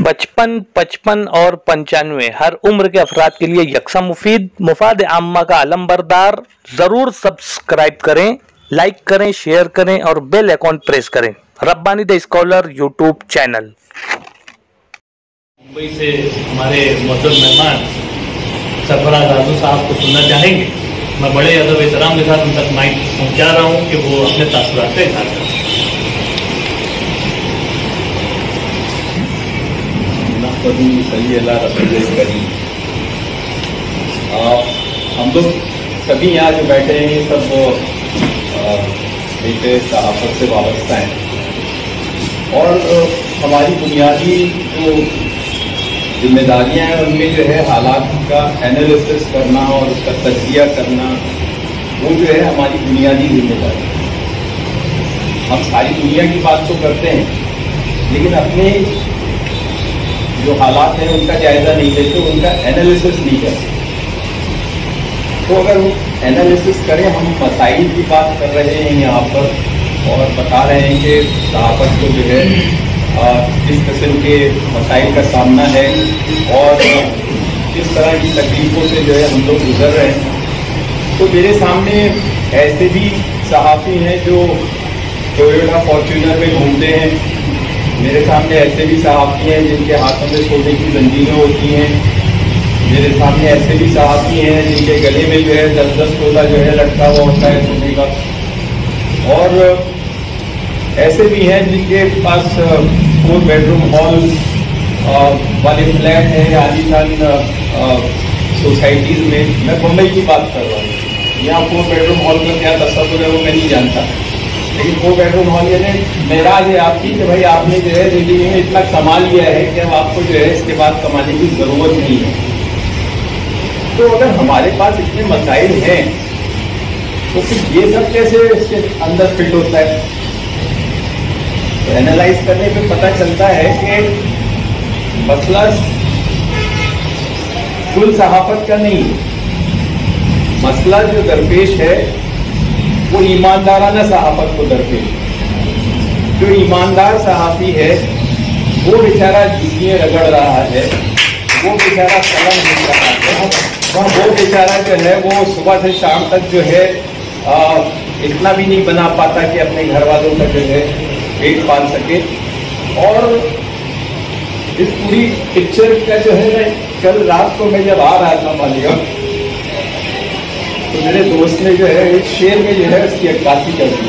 55, 55 और 95 हर उम्र के अफराद के लिए यकसा मुफीद, मुफाद आम्मा का आलम बरदार। जरूर सब्सक्राइब करें, लाइक करें, शेयर करें और बेल आइकॉन प्रेस करें। Rabbani the scholar YouTube channel. Mumbai से हमारे मोहतरम मेहमान सरफराज आजू साहब को सुनना चाहेंगे। मैं बड़े अदब एहतराम के साथ उन तक माइक पहुंचा रहा हूं कि वो अपने तासुरात का इजहार करें। हम लोग सभी यहाँ जो बैठे हैं सब बेटे सहाफत से वाबस्ता हैं और हमारी बुनियादी जो जिम्मेदारियां हैं उनमें जो है हालात का एनालिसिस करना और उसका तज्जिया करना, वो जो है हमारी बुनियादी जिम्मेदारी। हम सारी दुनिया की बात तो करते हैं लेकिन अपने जो हालात हैं उनका जायजा नहीं लेते, उनका एनालिसिस नहीं करते। तो अगर हम एनालिसिस करें, हम मसाइल की बात कर रहे हैं यहाँ पर और बता रहे हैं कि सहाफत को जो है किस किस्म के मसाइल का सामना है और किस तरह की तकलीफों से जो है हम लोग गुजर रहे हैं। तो मेरे सामने ऐसे भी सहाफ़ी हैं जो टोयोटा फॉर्च्यूनर में घूमते हैं, मेरे सामने ऐसे भी सहाफ़ी हैं जिनके हाथों में सोने की जंजीरें होती हैं, मेरे सामने ऐसे भी सहाफ़ी हैं जिनके गले में जो है 10-10 तोला जो है लटका हुआ होता है सोने का, और ऐसे भी हैं जिनके पास 4 बेडरूम हॉल वाले फ्लैट हैं आलीशान सोसाइटीज़ में। मैं मुंबई की बात कर रहा हूँ, यहाँ 4 बेडरूम हॉल का क्या तस्वीर है वो मैं नहीं जानता, लेकिन 4 बेडरूम हॉल यानी मेराज है आपकी कि भाई आपने जो है ज़िंदगी में इतना कमा लिया है कि अब आपको जो है इसके बाद कमाने की ज़रूरत नहीं है। तो अगर हमारे पास इतने मसाइल हैं तो फिर ये सब कैसे इसके अंदर फिट होता है? तो एनालाइज करने पे पता चलता है कि मसला कुल सहाफत का नहीं है। मसला जो दरपेश है वो ईमानदाराना सहाफत को दरपेश है। जो ईमानदार सहाफ़ी है वो बेचारा जिसमें रगड़ रहा है, वो बेचारा कलम लिख रहा है, वो बेचारा जो है वो सुबह से शाम तक जो है इतना भी नहीं बना पाता कि अपने घर वालों का जो है पेट पाल सके। और इस पूरी पिक्चर का जो है ना, कल रात को मैं जब आ रहा था मालिया तो मेरे दोस्त ने जो है एक शेर में जो है उसकी अक्कासी कर दी।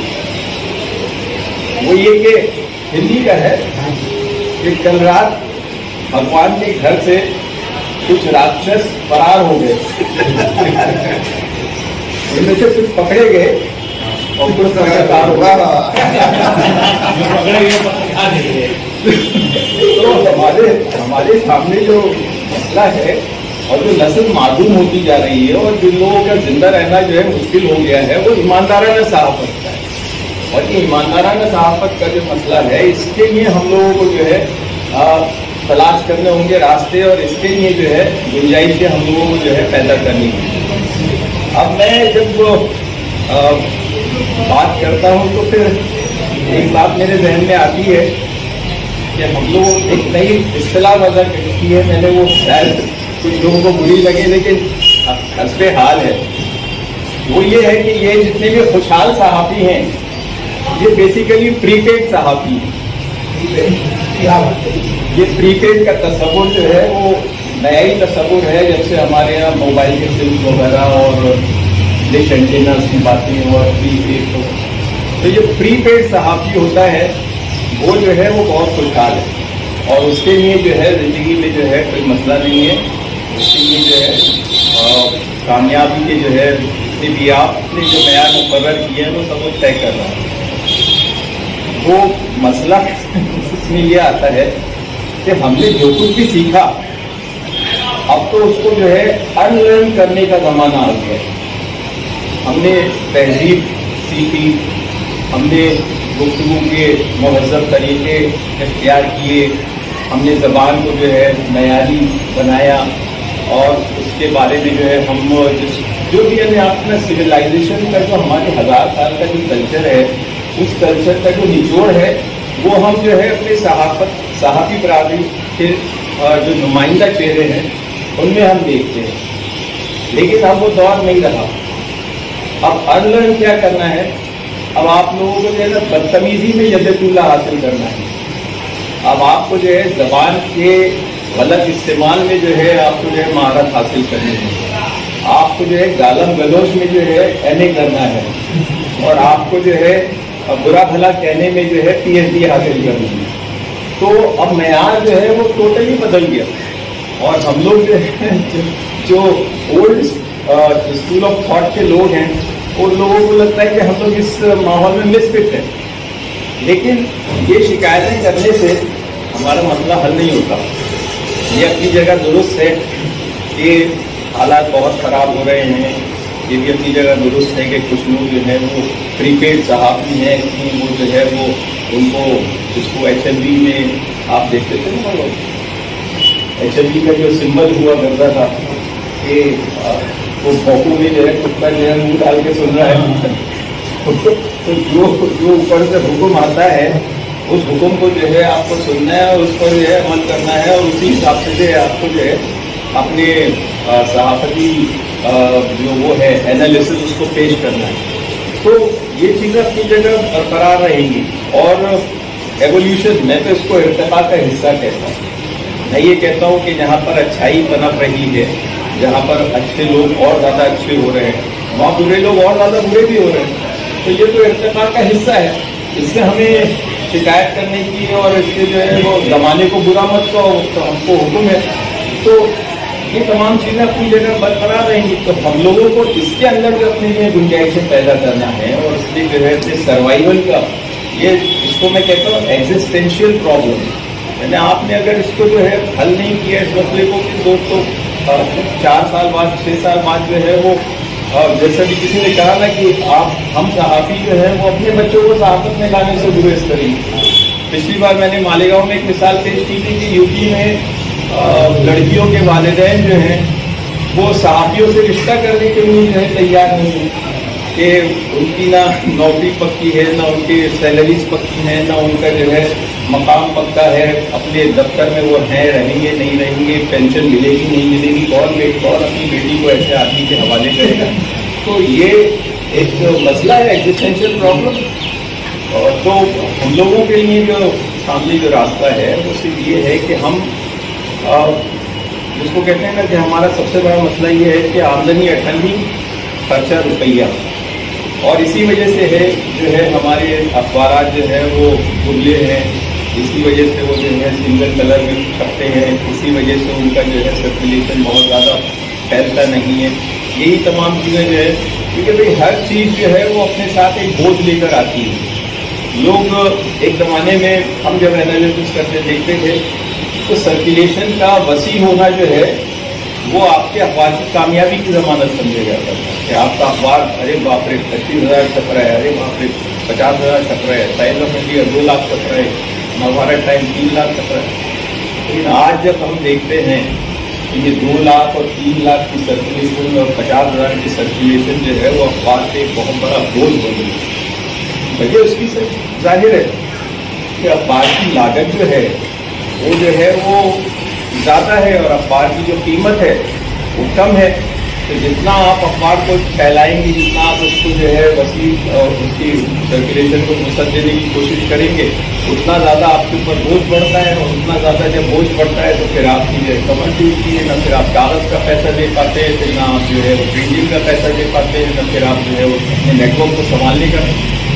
वो ये कि हिंदी का है कि कल रात भगवान के घर से कुछ राक्षस फरार हो गए, इनमें से कुछ पकड़े गए और कुछ फरार हो गया। तो हमारे सामने जो मसला है और जो नस्ल मादूम होती जा रही है और जिन लोगों का जिंदा रहना जो है मुश्किल हो गया है, वो ईमानदाराना सहाफत का है। और ये ईमानदाराना सहाफत का जो मसला है, इसके लिए हम लोगों को जो है तलाश करने होंगे रास्ते, और इसके लिए जो है गुंजाइशें हम लोगों को जो है पैदा करनी है। अब मैं जब बात करता हूँ तो फिर एक बात मेरे जहन में आती है कि हम लोग एक नई इस्तिलाह वजह की है, मैंने वो शायद कुछ लोगों को बुरी लगे लेकिन हस्बे हाल है। वो ये है कि ये जितने भी खुशहाल सहाफ़ी हैं ये बेसिकली प्रीपेड सहाफ़ी हैं। ये प्रीपेड का तस्वुर जो है वो नया ही तस्वुर है, जब से हमारे यहाँ मोबाइल के सिम वगैरह और डिश एंटेनास की बातें और प्रीपेड तो ये प्रीपेड सहाफ़ी होता है वो जो है वो बहुत खुशहाल है और उसके लिए जो है ज़िंदगी में जो है कोई मसला नहीं है। उसके लिए जो है कामयाबी के जो है जितने भी आपने जो मयार मुकर्रर किए हैं वो सब वो तय कर रहा है। वो मसला इसमें ये आता है कि हमने जो कुछ भी सीखा अब तो उसको जो है अनलर्न करने का ज़माना आ गया है। हमने तहजीब सीखी, हमने गुफ्तगू के मुहज़्ज़ब तरीके इख्तियार किए, हमने ज़बान को जो है मयारी बनाया और उसके बारे में जो है हम जो भी यानी अपना सिविलाइजेशन का जो हमारे 1000 साल का जो कल्चर है, उस कल्चर का जो निचोड़ है وہ ہم جو ہے اپنے صحافی برادری کے جو نمائندہ چہرے ہیں ان میں ہم دیکھتے ہیں، لیکن اب وہ دور نہیں رہا. اب انلرن کیا کرنا ہے؟ اب آپ لوگوں کو جو ہے نا بدتمیزی میں ید طولہ حاصل کرنا ہے. اب آپ کو جو ہے زبان کے غلط استعمال میں جو ہے آپ کو جو ہے مہارت حاصل کرنی ہے. آپ کو جو ہے گالم گلوچ میں جو ہے ایم اے کرنا ہے، اور آپ کو جو ہے برا بھلا کہنے میں جو ہے پی ایچ ڈی حاصل کرنی ہے. تو اب معیار جو ہے وہ ٹوٹلی بدل گیا، اور ہم لوگ جو ہے جو اولڈ اسکول آف تھاٹ کے لوگ ہیں ان لوگوں کو لگتا ہے کہ ہم لوگ اس ماحول میں مس فٹ ہیں. لیکن یہ شکایتیں کرنے سے ہمارا مسئلہ حل نہیں ہوتا. یہ اپنی جگہ درست ہے کہ حالات بہت خراب ہو رہے ہیں، یہ بھی اپنی جگہ درست ہے کہ کچھ لوگ جو ہے وہ پری پیڈ صحافی ہیں، وہ جو ہے وہ ان کو جس کو ایچ ایم بی میں آپ دیکھتے تھے نا، ایچ ایم بی کا جو سمبل ہوا کرتا تھا کہ وہ بھوکوں میں جو ہے کتا جو ہے منہ ڈال کے سن رہا ہے، تو جو اوپر سے حکم آتا ہے اس حکم کو جو ہے آپ کو سننا ہے اور اس پر جو ہے عمل کرنا ہے، اور اسی حساب سے جو ہے آپ کو جو ہے اپنے صحافتی جو وہ ہے اینالیسس اس کو پیش کرنا ہے. تو یہ چیزیں اپنی جگہ برقرار رہیں گی. اور ایولیوشن، میں تو اس کو ارتقاء کا حصہ کہتا ہوں. میں یہ کہتا ہوں کہ جہاں پر اچھائی پنپ رہی ہے، جہاں پر اچھے لوگ اور زیادہ اچھے ہو رہے ہیں، وہاں برے لوگ اور زیادہ برے بھی ہو رہے ہیں. تو یہ تو ارتقاء کا حصہ ہے. اس سے ہمیں شکایت کرنے کی اور اس سے جو ہے وہ زمانے کو برا مت کو ہم کو حکم ہے. تو یہ تمام چیزیں اپنی جگہ برقرار رہیں گی. تو ہم لوگوں کو اس کے اندر جو اپنے لیے گنجائشیں پیدا کرنا ہے، اور اس لیے جو ہے اپنے سروائیول کا، یہ اس کو میں کہتا ہوں ایگزسٹینشیل پرابلم. یعنی آپ نے اگر اس کو جو ہے حل نہیں کیا اس مسئلے کو، کہ دوستوں 4 سال بعد 6 سال بعد جو ہے وہ جیسا بھی کسی نے کہا نا کہ ہم صحافی جو ہے وہ اپنے بچوں کو صحافت میں لانے سے گریز کریں گے. پچھلی بار میں نے مالیگاؤں میں ایک مثال پیش کی تھی کہ یو پی میں لڑکیوں کے والدین جو ہیں وہ صحافیوں سے رشتہ کرنے کے لیے جو ہے تیار نہیں ہیں، کہ ان کی نہ نوکری پکی ہے، نہ ان کی سیلریز پکی ہیں، نہ ان کا جو ہے مقام پکا ہے، اپنے دفتر میں وہ ہیں، رہیں گے نہیں رہیں گے، پینشن ملے گی نہیں ملے گی، کون اپنی بیٹی کو ایسے آدمی کے حوالے کرے گا. تو یہ ایک مسئلہ ہے، ایگزسٹینشیل پرابلم. تو ہم لوگوں کے لیے جو سامنے جو راستہ ہے وہ صرف یہ ہے کہ ہم جس کو کہتے ہیں نا کہ ہمارا سب سے بڑا مسئلہ یہ ہے کہ آمدنی 98، خرچہ روپیہ. اور اسی وجہ سے ہے جو ہے ہمارے اخبارات جو ہے وہ دبلے ہیں، اسی وجہ سے وہ جو ہے سنگل کلر میں چھپتے ہیں، اسی وجہ سے ان کا جو ہے سرکولیشن بہت زیادہ پھیلتا نہیں ہے. یہی تمام چیزیں جو ہے، کیونکہ بھائی ہر چیز جو ہے وہ اپنے ساتھ ایک بوجھ لے کر آتی ہے. لوگ ایک زمانے میں ہم جب اینالیسس کرتے دیکھتے تھے تو سرکولیشن کا وسیع ہونا جو ہے وہ آپ کے اخبار کی کامیابی کی ضمانت سمجھا جاتا ہے کہ آپ کا اخبار ارے باپ رے 25,000 چھپ رہا ہے، ارے باپ رے 50,000 چھپ رہا ہے، ٹائمز آف انڈیا 2 لاکھ چھپ رہا ہے، نوبھارت ٹائم 3 لاکھ چھپ رہا ہے. لیکن آج جب ہم دیکھتے ہیں کہ یہ 2 لاکھ اور 3 لاکھ کی سرکولیشن اور 50,000 کی سرکولیشن جو ہے وہ اخبار پہ ایک بہت بڑا بوجھ بن گئی. وجہ اس کی ظاہر ہے کہ اخبار کی لاگت جو ہے وہ زیادہ ہے اور اخبار کی جو قیمت ہے وہ کم ہے. تو جتنا آپ اخبار کو پھیلائیں گے، جتنا آپ اس کو جو ہے وسیع اور اس کی سرکولیشن کو وسعت دینے کی کوشش کریں گے، اتنا زیادہ آپ کے اوپر بوجھ بڑھتا ہے. اور اتنا زیادہ جب بوجھ بڑھتا ہے تو پھر آپ کی جو ہے کمر ٹوٹتی ہے، نہ پھر آپ کاغذ کا پیسہ دے پاتے ہیں، پھر نہ آپ جو ہے وہ پرنٹنگ کا پیسہ دے پاتے ہیں، نہ پھر آپ جو ہے وہ اپنے نیٹ ورک کو سنبھالنے کا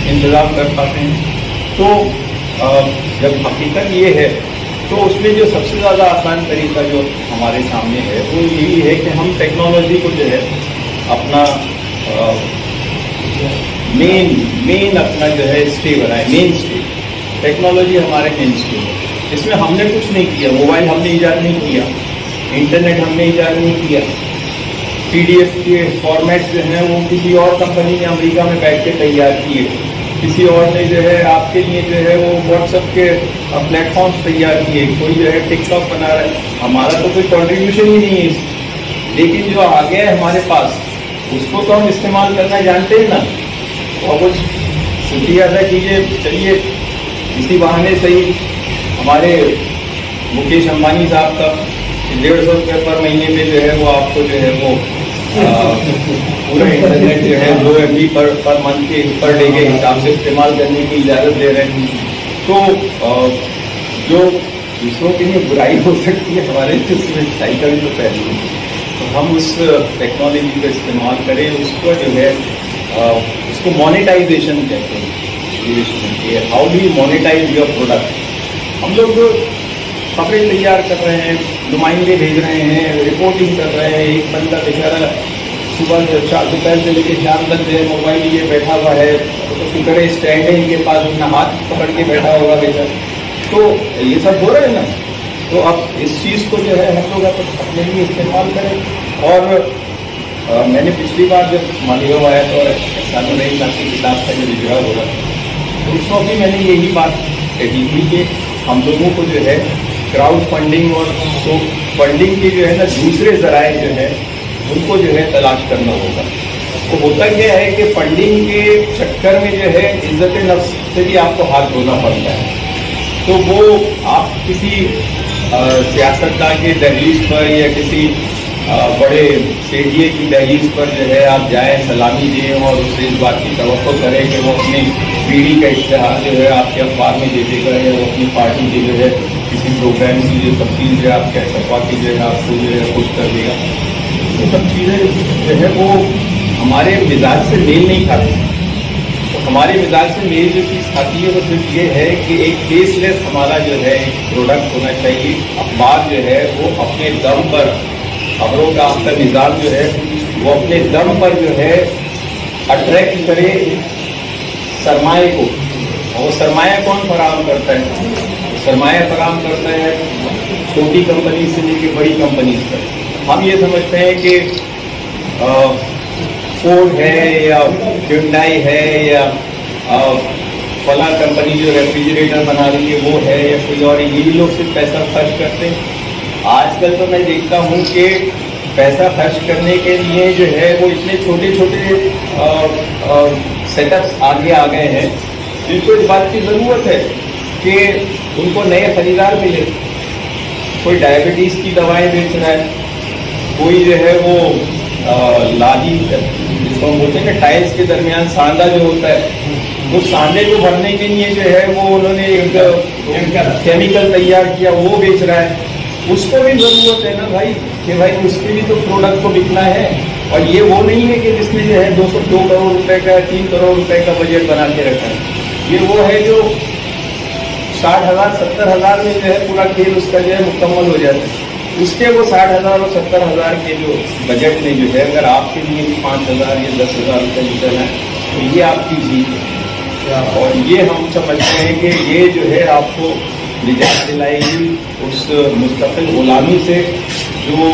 انتظام کر پاتے ہیں. تو جب حقیقت یہ ہے تو اس میں جو سب سے زیادہ آسان طریقہ جو ہمارے سامنے ہے وہ یہی ہے کہ ہم ٹیکنالوجی کو جو ہے اپنا مین اپنا جو ہے اسٹے بنائے. مین اسٹے ٹیکنالوجی ہمارے مین اسٹے ہے. اس میں ہم نے کچھ نہیں کیا، موبائل ہم نے ایجاد نہیں کیا، انٹرنیٹ ہم نے ایجاد نہیں کیا، PDF کے فارمیٹ جو ہیں وہ کسی اور کمپنی نے امریکہ میں بیٹھ کے تیار کیے، کسی اور نے جو ہے آپ کے لیے جو ہے وہ واٹس ایپ کے پلیٹ فارمس تیار کیے، کوئی جو ہے ٹک ٹاک بنا رہا ہے. ہمارا تو کوئی کنٹریبیوشن ہی نہیں ہے اس، لیکن جو آ گیا ہے ہمارے پاس اس کو تو ہم استعمال کرنا جانتے ہیں نا. اور کچھ شکریہ ادا کیجیے. چلیے इसी बहाने से ही हमारे मुकेश अंबानी साहब का 150 रुपये पर महीने में जो है वो आपको जो है वो पूरा इंटरनेट जो है 2 MB पर मंथ के पर डे के हिसाब से इस्तेमाल करने की इजाज़त दे रहे हैं। तो जो दूसरों के लिए बुराई हो सकती है, हमारे लिए उसमें अच्छाई का भी तो पहलू है। तो हम उस टेक्नोलॉजी का इस्तेमाल करें, उसको जो है उसको मोनेटाइजेशन कहते हैं। How do you monetise your product. हम लोग खबरें तैयार कर रहे हैं, नुमाइंदे भेज रहे हैं, रिपोर्टिंग कर रहे हैं। एक बंदा बेचारा सुबह दोपहर से लेकर शाम तक जो है मोबाइल लिए बैठा हुआ है, तो फिक्र स्टैंड है इनके पास, अपना हाथ पकड़ के बैठा होगा बेचारा। तो ये सब हो रहे हैं ना। तो अब इस चीज़ को जो है हम लोग अपने लिए इस्तेमाल करें। और मैंने पिछली बार जब मालिगांव आया तो साधु नहीं साहब की किताब का जो विग्रह होगा, तो उसमें भी मैंने यही बात कही थी कि हम लोगों को जो है क्राउड फंडिंग और तो फंडिंग के जो है ना दूसरे जराए जो है उनको जो है तलाश करना होगा। तो होता क्या है कि फंडिंग के चक्कर में जो है इज्जत नफ्स से भी आपको हाथ धोना पड़ता है। तो वो आप किसी सियासतदान के दहलीज पर या किसी बड़े सेठिए की दहलीज पर जो है आप जाएं, सलामी दें और उससे इस बात की तवक्को करें कि वो अपनी पीढ़ी का इश्तेहार जो है आपके अखबार में दे देगा या वो अपनी पार्टी की जो है किसी प्रोग्राम की जो तफसील जो है आपके छपवा की जो है आपको जो है खुश कर देगा। ये सब चीज़ें जो है वो हमारे मिजाज से मेल नहीं खाती। तो हमारे मिजाज से मेल जो चीज़ खाती है वो सिर्फ ये है कि एक फेसलेस हमारा जो है एक प्रोडक्ट होना चाहिए। अखबार जो है वो अपने दम पर, खबरों का आपका निज़ाम जो है वो अपने दम पर जो है अट्रैक्ट करे सरमाए को। और वो सरमाया कौन फराहम करता है? सरमाया फराहम करता है छोटी कंपनी से लेकर बड़ी कंपनी तक। हम ये समझते हैं कि फोर्ड है या hyundai है या फला कंपनी जो रेफ्रिजरेटर बना रही है वो है या कोई और, यही लोग सिर्फ पैसा खर्च करते हैं। आजकल तो मैं देखता हूँ कि पैसा खर्च करने के लिए जो है वो इतने छोटे छोटे सेटअप्स आगे आ गए हैं जिनको इस बात की ज़रूरत है कि उनको नए खरीदार मिले। कोई डायबिटीज़ की दवाएं बेच रहा है, कोई जो है वो लादी जिसको हम बोलते हैं कि टाइल्स के दरमियान सांदा जो होता है, वो सांदे को भरने के लिए जो है वो उन्होंने एक केमिकल तैयार किया, वो बेच रहा है। उसको भी ज़रूरत है ना भाई कि भाई उसके भी तो प्रोडक्ट को बिकना है। और ये वो नहीं है कि जिसने जो है 2 करोड़ रुपए का 3 करोड़ रुपए का बजट बना के रखा है। ये वो है जो 60,000 70,000 में जो है पूरा खेल उसका जो है मुकम्मल हो जाता है। उसके वो 60,000 और 70,000 के जो बजट में जो है अगर आपके लिए 5,000 या 10,000 रुपये निकलना है तो ये आपकी जीत है। और ये हम समझते हैं कि ये जो है आपको निजात दिलाएगी उस मुस्तकिल गुलामी से जो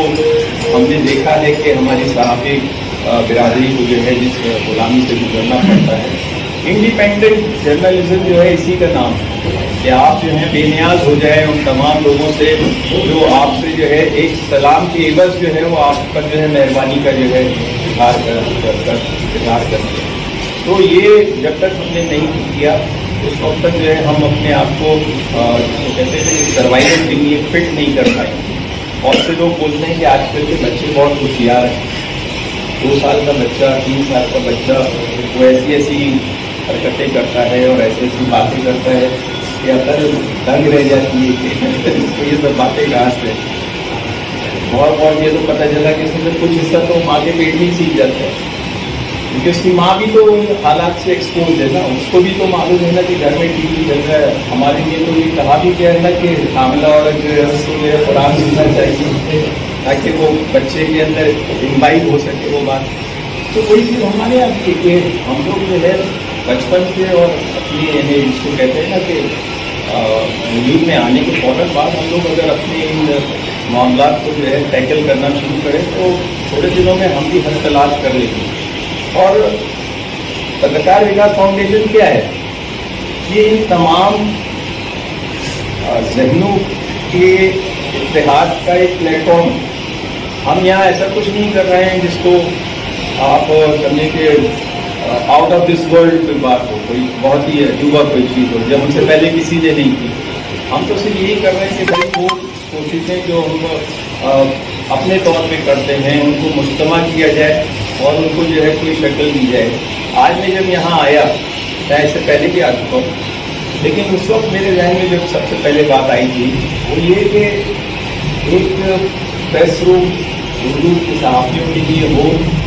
हमने देखा है कि हमारी सहाफ़ी बिरादरी को जो है जिस गुलामी से गुजरना पड़ता है। इंडिपेंडेंट जर्नलिज्म जो है इसी का नाम है कि आप जो है बेनियाज हो जाए उन तमाम लोगों से जो आपसे जो है एक सलाम की एवज जो है वो आप पर जो है मेहरबानी का जो है इजहार करते हैं। तो ये जब तक हमने नहीं किया उस वक्त तक जो है हम अपने आप को कहते हैं सर्वाइवल के लिए फिट नहीं कर पाए। बहुत से लोग बोलते हैं कि आजकल के बच्चे बहुत होशियार हैं। 2 साल का बच्चा, 3 साल का बच्चा वो ऐसी हरकतें करता है और ऐसी बातें करता है कि अगर दंग रह जाती है तो ये सब बातें कहाँ से। बहुत ये तो पता चला कि इसमें कुछ हिस्सा तो माँ के पेट में ही सीख जाता है, क्योंकि उसकी माँ भी तो हालात से एक्सपोज है ना। उसको भी तो मालूम है ना कि घर में टीवी चल रहा है। हमारे लिए तो ये कहा भी क्या है ना कि हामला औरत जो है उसको जो है खुराक मिलना चाहिए ताकि वो बच्चे के अंदर इम्बाइब हो सके वो बात। तो वही चीज़ हमारे यहाँ की कि हम लोग जो है बचपन से और अपनी जिसको कहते हैं ना कि वजूद में आने के फौरन बाद हम लोग अगर अपने इन मामला को जो है टैकल करना शुरू करें तो थोड़े दिनों में हम भी हल तलाश कर लेंगे। और पत्रकार विकास फाउंडेशन क्या है? ये इन तमाम ज़हनों के इत्तेहाद का एक प्लेटफॉर्म। हम यहाँ ऐसा कुछ नहीं कर रहे हैं जिसको आप समझे कि आउट ऑफ दिस वर्ल्ड कोई बात हो, कोई बहुत ही अजूबा कोई चीज़ हो जब हमसे पहले किसी ने नहीं की। हम तो सिर्फ यही कर रहे हैं कि भाई वो कोशिशें जो हम अपने तौर पे करते हैं उनको मुज्तमा किया जाए और उनको जो है कोई शक्ल दी जाए। आज मैं जब यहाँ आया, मैं इससे पहले भी आ चुका हूँ, लेकिन उस वक्त मेरे जहन में जब सबसे पहले बात आई थी वो ये कि एक प्रेस रूम उर्दू के सहाफ़ियों के लिए हो,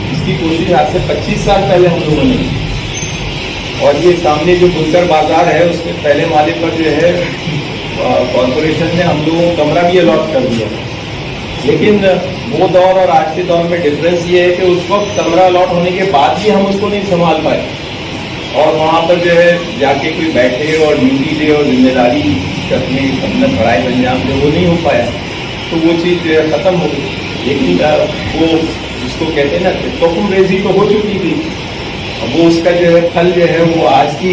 इसकी कोशिश आज से 25 साल पहले हम लोगों ने की। और ये सामने जो बुनकर बाजार है उसके पहले माले पर जो है कॉरपोरेशन ने हम लोगों को कमरा भी अलॉट कर दिया। लेकिन वो दौर और आज के दौर में डिफरेंस ये है कि उस वक्त कमरा अलॉट होने के बाद भी हम उसको नहीं संभाल पाए और वहाँ पर जो है जाके कोई बैठे और ड्यूटी दे और जिम्मेदारी अपने पढ़ाई अंजाम दे, वो नहीं हो पाया। तो वो चीज़ जो है ख़त्म हो गई। लेकिन वो जिसको कहते हैं ना तोकुम रेजी तो हो चुकी थी, वो उसका जो है फल जो है वो आज की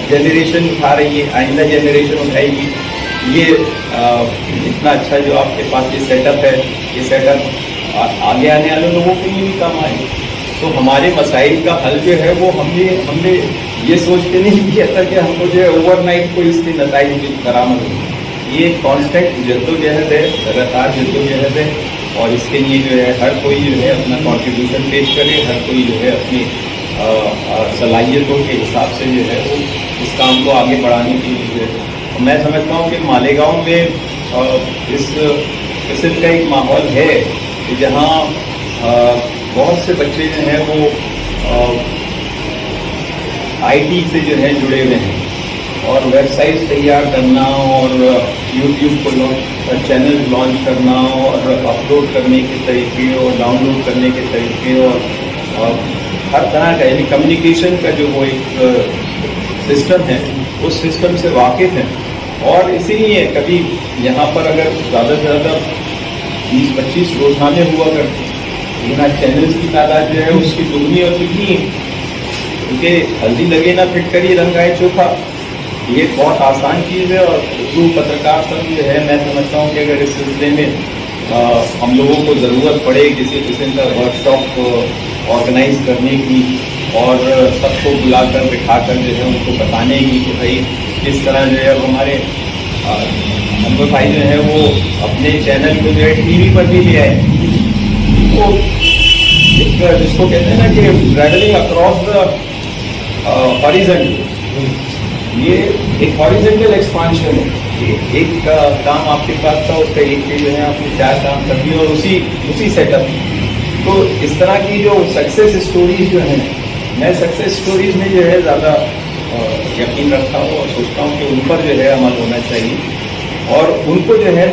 जनरेशन उठा रही है, आइंदा जनरेशन उठाएगी। ये इतना अच्छा जो आपके पास ये सेटअप है, ये सेटअप आगे आने वाले लोगों के लिए भी काम आएगा। तो हमारे मसाइल का हल जो है वो हमने ये सोच के नहीं किया था कि हमको जो है ओवरनाइट को इसके नताइज बरामद हो। ये कांस्टेंट जद्दोजहद है, लगातार जद्दोजहद है और इसके लिए जो है हर कोई जो है अपना कॉन्ट्रीब्यूशन पेश करे, हर कोई जो है अपनी सलाहियतों के हिसाब से जो है वो इस काम को आगे बढ़ाने के लिए जो है। मैं समझता हूँ कि मालेगांव में इस किस्म का एक माहौल है कि जहाँ बहुत से बच्चे जो हैं वो आईटी से जो है जुड़े हुए हैं और वेबसाइट्स तैयार करना और यूट्यूब को चैनल लॉन्च करना और अपलोड करने के तरीके और डाउनलोड करने के तरीके और हर तरह का यानी कम्युनिकेशन का जो वो एक सिस्टम है उस सिस्टम से वाकिफ़ हैं। और इसीलिए कभी यहाँ पर अगर ज़्यादा से ज़्यादा 20-25 रोज़ाने हुआ करते, लेकिन आज चैनल्स की तादाद जो है उसकी दुगनी और तिगनी है, क्योंकि हल्दी लगे ना फिट करिए रंग आए चोखा, ये बहुत आसान चीज़ है। और उर्दू पत्रकार सब जो है मैं समझता हूँ कि अगर इस सिलसिले में हम लोगों को ज़रूरत पड़े किसी किस्म का वर्कशॉप ऑर्गेनाइज करने की और सबको बुलाकर बिठाकर जो है उनको बताने की कि भाई किस तरह जो है हमारे नंबर भाई जो है वो अपने चैनल को जो है टीवी पर भी ले आए। वो एक जिसको कहते हैं ना कि ट्रैवलिंग अक्रॉस द हॉरिजॉन, ये एक हॉरिजॉन्टल एक्सपांशन है। एक काम आपके पास था उसका एक जो है आपने 4 काम कर दिए और उसी सेटअप। तो इस तरह की जो सक्सेस स्टोरीज जो हैं, मैं सक्सेस स्टोरीज में जो है ज़्यादा यकीन रखता हूँ और सोचता हूँ कि उन पर जो है अमल होना चाहिए और उनको जो है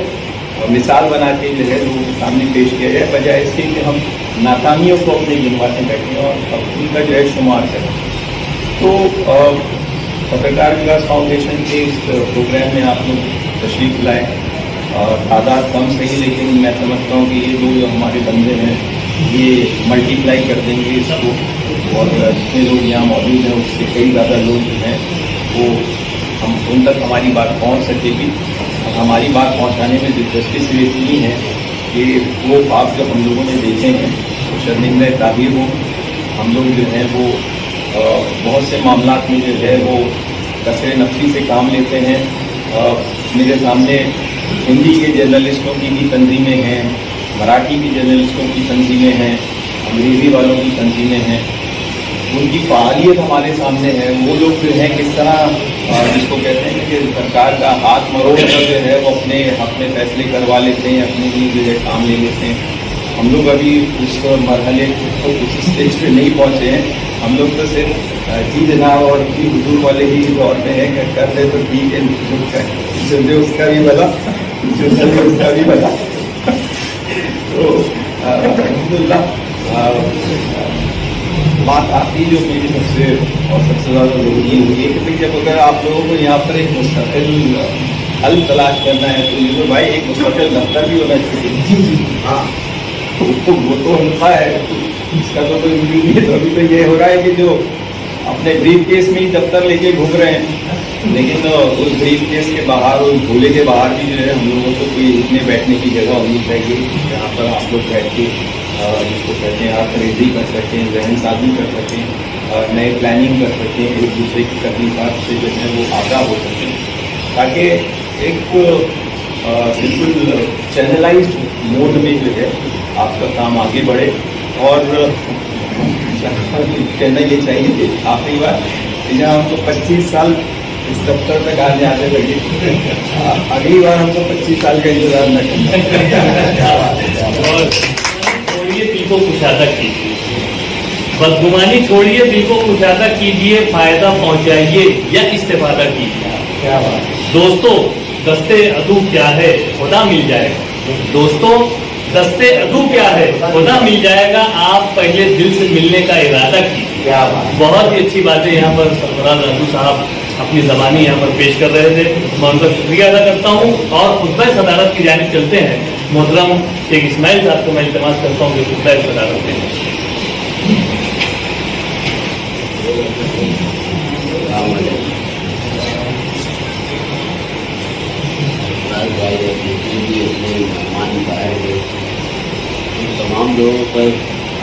मिसाल बना के जो है लोगों के सामने पेश किया जाए, बजाय इसके कि हम नाकामियों को अपने गिनवाते बैठें और उनका जो है शुमार करें। तो पत्रकार विकास फाउंडेशन के इस प्रोग्राम में आप लोग तशरीफ़ लाए, तादाद कम सही लेकिन मैं समझता हूँ कि ये जो हमारे बंदे हैं ये मल्टीप्लाई कर देंगे इसको और जितने लोग यहाँ मौजूद हैं उससे कई ज़्यादा लोग जो हैं वो हम उन तक हमारी बात पहुँच सकेगी। और हमारी बात पहुँचाने में दिलचस्पी सिर्फ इतनी है कि वो ख्वाब जो हम लोगों ने देखे हैं वो शर्मिंदा ताबीर हों। हम लोग जो हैं वो बहुत से मामलात में जो है वो कसरे नफसी से काम लेते हैं। मेरे सामने हिंदी के जर्नलिस्टों की भी तंजीमें हैं, मराठी की जर्नलिस्टों की तंजीमें हैं, अंग्रेज़ी वालों की तंजीमें हैं, उनकी फ़ालियत हमारे सामने है। वो लोग जो हैं किस तरह जिसको कहते हैं कि सरकार का हाथ मरोड़ कर जो है वो अपने फैसले करवा लेते हैं, अपने लिए जो है काम ले लेते हैं। हम लोग अभी उस मरहले उस स्टेज पे नहीं पहुँचे हैं। हम लोग तो सिर्फ जी जनाब और जी हुजूर वाले ही दौर में है कि कर दे तो ठीक है, जो दे उसका भी भला, जो दे उसका भी भला। तो अल्हम्दुलिल्लाह बात आती जो मेरी सबसे ज़्यादा ज़रूरी हुई है कि भाई जब अगर आप लोगों को यहाँ पर एक मुस्तकिल हल तलाश करना है तो भाई एक मुस्तकिल दफ्तर भी होना चाहिए। हाँ, तो वो तो हल्का है, इसका तो कोई वजूद नहीं है। तो अभी तो ये हो रहा है कि जो अपने ब्रीफ केस में ही दफ्तर लेके घूम रहे हैं, लेकिन उस ब्रीफ केस के बाहर, उस झूले के बाहर भी जो है हम लोगों को कोई उठने बैठने की जगह होनी चाहिए जहाँ पर आप लोग बैठ के जिसको कहते हैं आप खरीदी कर सकें, जहन साजी कर सकें, नए प्लानिंग कर सकें, एक दूसरे की तकलीफात से जो है वो आगाह हो सकें, ताकि एक बिल्कुल चैनलाइज्ड मोड में जो है आपका काम आगे बढ़े। और कहना ये चाहिए कि आखिरी बार कि जहाँ हमको 25 साल इस दफ्तर तक आने आने लगे, अगली बार हमको 25 साल का इंतजार न करना। और छोड़िए दिल को कुशादा कीजिए, बदगुमानी छोड़िए, दिल को कुशादा कीजिए, फायदा पहुंचाइए या इस्तेफादा कीजिए। क्या बात दोस्तों, दस्ते अदू क्या है खुदा मिल जाएगा। दोस्तों, दस्ते अदू क्या है खुदा मिल जाएगा, आप पहले दिल से मिलने का इरादा कीजिए। क्या बात, बहुत ही अच्छी बातें यहाँ पर सरफराज अदू साहब अपनी ज़बानी यहाँ पर पेश कर रहे थे। मैं उनका शुक्रिया अदा करता हूँ और खुतबा सदारत की जानिब चलते हैं। मोहतरम शेख इस्माइल साहब को मैं इल्तिमास करता हूँ कि खुतबा सदारत दें। तमाम लोगों पर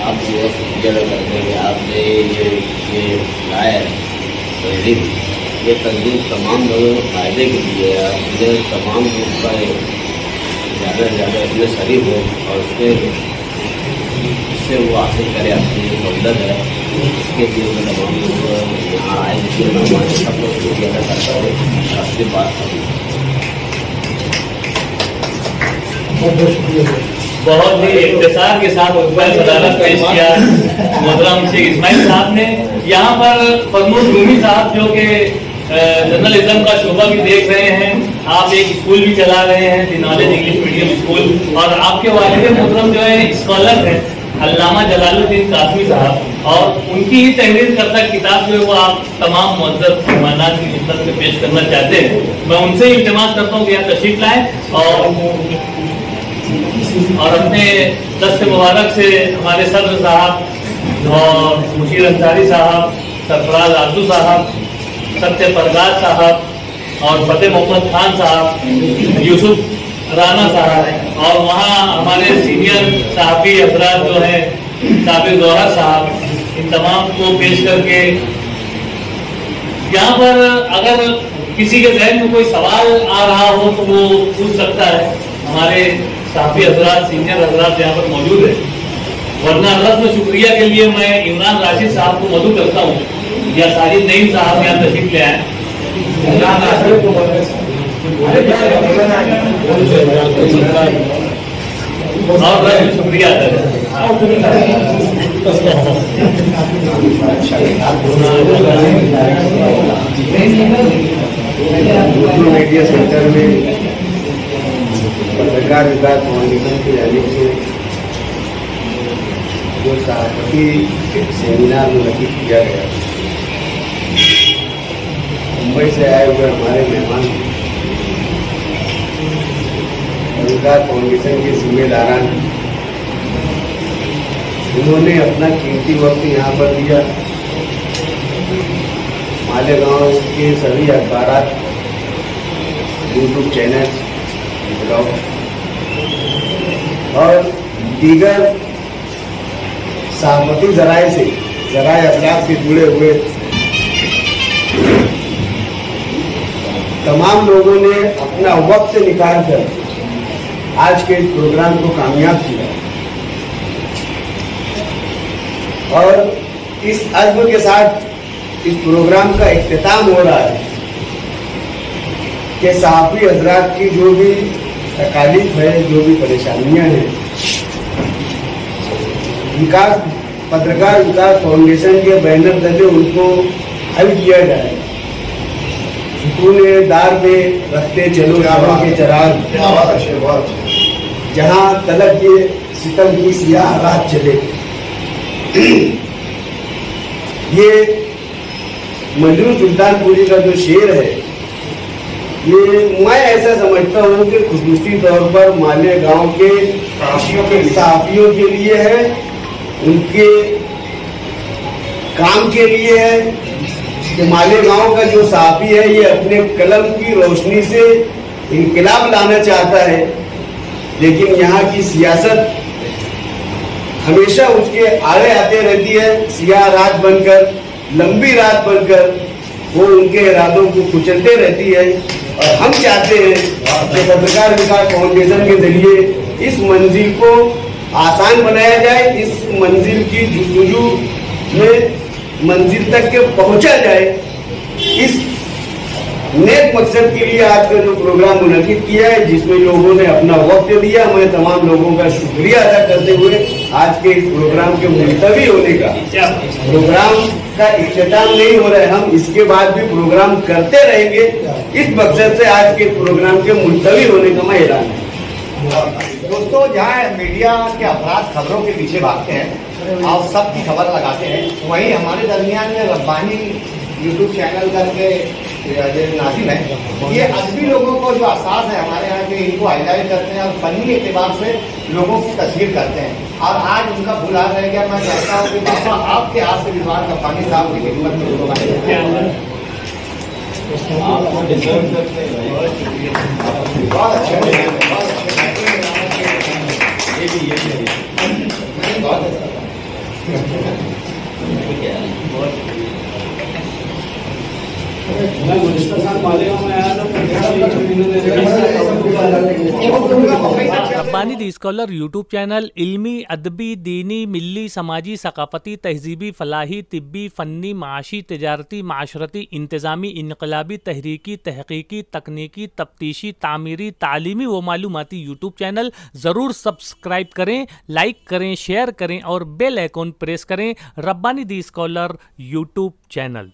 आप जो है शुक्रिया अदा करते हैं कि आपने ये लाया तहरीर, ये तहरीर तमाम लोगों के फ़ायदे के लिए आपने तमाम लोग का ज़्यादा से ज़्यादा इसमें शरीफ हो और इससे वो हासिल करे आपकी जो मदद है, इसके लिए मैं तमाम लोग यहाँ आए जिसके मेहमान सब लोग शुक्रिया अदा करता हूँ। आपसे बात करूँ बहुत ही इख्तिसार के साथ खुतबा सदारत पेश किया मोहतरम शेख इस्माइल साहब ने। यहाँ पर फरमूद रूमी साहब जो कि जर्नलिज्म का शोबा भी देख रहे हैं, आप एक स्कूल भी चला रहे हैं, दी नॉलेज इंग्लिश मीडियम स्कूल, और आपके वालिद मोहतरम जो है स्कॉलर हैं अल्लामा जलालुद्दीन कासमी साहब, और उनकी ही तहरीर करता किताब जो है वो आप तमाम मुअज़्ज़ज़ मेहमानात की खिदमत में पेश करना चाहते हैं। मैं उनसे ही इल्तिमास करता हूँ कि यहाँ तशरीफ लाएँ और अपने दस्त मुबारक से हमारे सदर साहब और मुशीर अंसारी साहब, सरफराज आरजू साहब, सत्य परगाज साहब और फतेह मोहम्मद खान साहब, यूसुफ राना साहब, और वहाँ हमारे सीनियर साहबी हजरात जो हैं साबिर गौहर साहब, इन तमाम को पेश करके यहाँ पर अगर किसी के जहन में कोई सवाल आ रहा हो तो वो पूछ सकता है। हमारे साफी हजरात, सीनियर हजरात यहाँ पर मौजूद है, वरना रस्म शुक्रिया के लिए मैं इमरान राशिद साहब को मदू करता हूँ या साजिद नईम साहब यहाँ तशरीफ ले आए। और रस्म शुक्रिया अदा मीडिया सेंटर में पत्रकार विकास फाउंडेशन की जानिब से जो सहाफती सेमिनार मुनक़िद किया गया, मुंबई से आए हुए हमारे मेहमान विकास फाउंडेशन के जिम्मेदारान, उन्होंने अपना कीमती वक्त यहाँ पर दिया। मालेगांव के सभी अखबारात, यूट्यूब चैनल, ब्लॉग और दीगर सहाफती ज़राए अबलाग से जुड़े हुए तमाम लोगों ने अपना वक्त निकाल कर आज के इस प्रोग्राम को कामयाब किया और इस अज़्म के साथ इस प्रोग्राम का इख्तिताम हो रहा है कि सहाफ़ी हजरात की जो भी तकालीफ है, जो भी परेशानियां हैं, पत्रकार विकास फाउंडेशन के बैनर तले उनको हल किया जाए। सुकून-ए-दार में रखते चलो शमा के चराग, जहाँ तलब के सितम की सियाह रात चले। ये मंजूर सुल्तानपुरी का जो शेर है, ये मैं ऐसा समझता हूँ कि खुसूसी तौर पर मालेगांव के सहाफियों के लिए है, उनके काम के लिए है कि मालेगांव का जो सहाफी है ये अपने कलम की रोशनी से इनकलाब लाना चाहता है, लेकिन यहाँ की सियासत हमेशा उसके आगे आते रहती है, सियाह रात बनकर लंबी रात बनकर वो उनके इरादों को कुचलते रहती है। और हम चाहते हैं कि पत्रकार विकास फाउंडेशन के जरिए इस मंजिल को आसान बनाया जाए, इस मंजिल की जुस्तजू में मंजिल तक के पहुंचा जाए। इस नेक मकसद के लिए आज का जो प्रोग्राम मुनक्किद किया है, जिसमें लोगों ने अपना वक्त दिया, मैं तमाम लोगों का शुक्रिया अदा करते हुए आज के इस प्रोग्राम के मुलतवी होने का, प्रोग्राम का इख्तिताम नहीं हो रहा है, हम इसके बाद भी प्रोग्राम करते रहेंगे। इस मकसद से आज के प्रोग्राम के मुलतवी होने का मैं ऐलान है। दोस्तों, जहाँ मीडिया के अफराद खबरों के पीछे भागते हैं और सबकी खबर लगाते हैं, वहीं हमारे दरमियान में रब्बानी यूट्यूब चैनल करके नाजिम है, ये अदबी लोगों को जो एहसास है हमारे यहाँ के, इनको हाईलाइट करते हैं और फनी एतबार से लोगों की तस्वीर करते हैं। और आज उनका भूला रह गया। मैं चाहता हूँ कि बाबा आपके हाथ से रिजवान रब्बानी साहब की खिदमत में लोग आपको डिजर्व करते हैं। बहुत अच्छे रब्बानी दी स्कॉलर यूट्यूब चैनल इल्मी, अदबी, दीनी, मिली, समाजी, सकाफती, तहजीबी, फलाही, तिब्बी, फ़न्नी, माशी, तिजारती, माशरती, इंतज़ामी, इनकलाबी, तहरीकी, तहकीकी, तकनीकी, तफ्तीशी, तामीरी, तालीमी व मालूमाती यूट्यूब चैनल ज़रूर सब्सक्राइब करें, लाइक करें, शेयर करें और बेल आइकॉन प्रेस करें। रब्बानी दी स्कॉलर यूट्यूब चैनल।